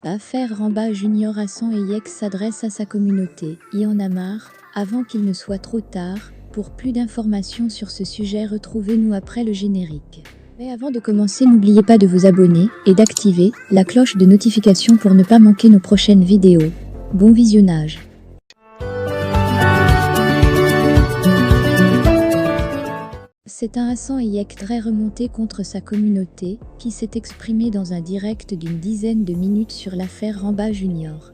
L'affaire Ramba Junior Hassan Eyek s'adresse à sa communauté. Y en a marre, avant qu'il ne soit trop tard. Pour plus d'informations sur ce sujet, retrouvez-nous après le générique. Mais avant de commencer, n'oubliez pas de vous abonner et d'activer la cloche de notification pour ne pas manquer nos prochaines vidéos. Bon visionnage. C'est un Hassan Eyek très remonté contre sa communauté, qui s'est exprimé dans un direct d'une dizaine de minutes sur l'affaire Ramba Junior.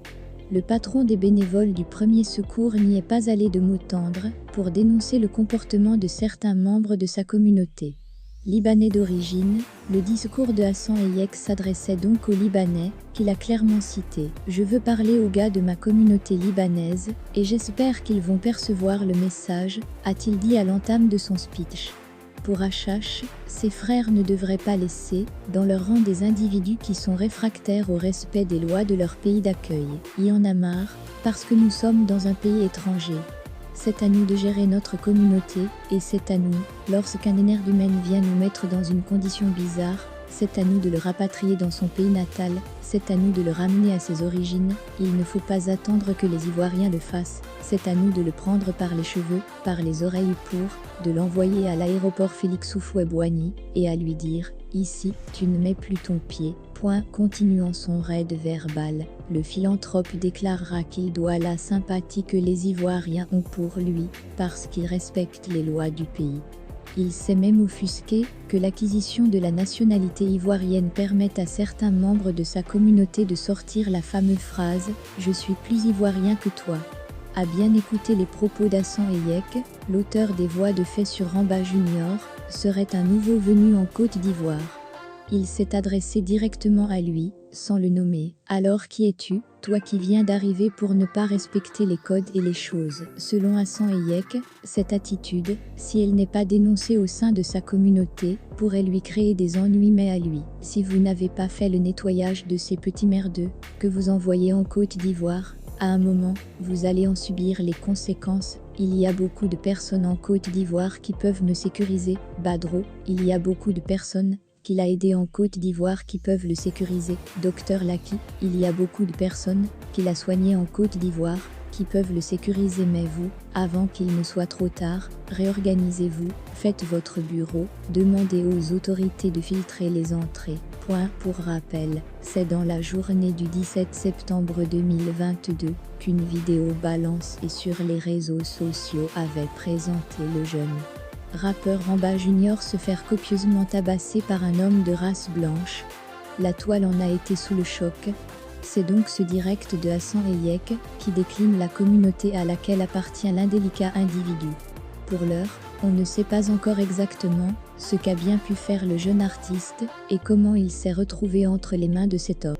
Le patron des bénévoles du premier secours n'y est pas allé de mots tendres pour dénoncer le comportement de certains membres de sa communauté. Libanais d'origine, le discours de Hassan Eyek s'adressait donc aux Libanais, qu'il a clairement cité. « Je veux parler aux gars de ma communauté libanaise, et j'espère qu'ils vont percevoir le message », a-t-il dit à l'entame de son speech. Pour Hachache, ses frères ne devraient pas laisser, dans leur rang, des individus qui sont réfractaires au respect des lois de leur pays d'accueil. Y en a marre, parce que nous sommes dans un pays étranger. C'est à nous de gérer notre communauté, et c'est à nous, lorsqu'un énergumène vient nous mettre dans une condition bizarre, c'est à nous de le rapatrier dans son pays natal, c'est à nous de le ramener à ses origines, il ne faut pas attendre que les Ivoiriens le fassent, c'est à nous de le prendre par les cheveux, par les oreilles de l'envoyer à l'aéroport Félix Houphouët-Boigny, et à lui dire « Ici, tu ne mets plus ton pied ». Continuant son raid verbal, le philanthrope déclarera qu'il doit la sympathie que les Ivoiriens ont pour lui, parce qu'il respecte les lois du pays. Il s'est même offusqué que l'acquisition de la nationalité ivoirienne permette à certains membres de sa communauté de sortir la fameuse phrase « Je suis plus ivoirien que toi ». À bien écouter les propos d'Hassan Eyek, l'auteur des voix de fait sur Ramba Junior, serait un nouveau venu en Côte d'Ivoire. Il s'est adressé directement à lui, sans le nommer. « Alors qui es-tu, toi qui viens d'arriver pour ne pas respecter les codes et les choses ?» Selon Hassan Eyek, cette attitude, si elle n'est pas dénoncée au sein de sa communauté, pourrait lui créer des ennuis, mais à lui. Si vous n'avez pas fait le nettoyage de ces petits merdeux que vous envoyez en Côte d'Ivoire, à un moment, vous allez en subir les conséquences. Il y a beaucoup de personnes en Côte d'Ivoire qui peuvent me sécuriser. Badro, il y a beaucoup de personnes qu'il a aidé en Côte d'Ivoire qui peuvent le sécuriser. Docteur Laki, il y a beaucoup de personnes qu'il a soignées en Côte d'Ivoire qui peuvent le sécuriser, mais vous, avant qu'il ne soit trop tard, réorganisez-vous, faites votre bureau, demandez aux autorités de filtrer les entrées. Pour rappel, c'est dans la journée du 17 septembre 2022 qu'une vidéo balance et sur les réseaux sociaux avait présenté le jeune rappeur Ramba Junior se faire copieusement tabasser par un homme de race blanche. La toile en a été sous le choc. C'est donc ce direct de Hassan Eyek qui décline la communauté à laquelle appartient l'indélicat individu. Pour l'heure, on ne sait pas encore exactement ce qu'a bien pu faire le jeune artiste et comment il s'est retrouvé entre les mains de cet homme.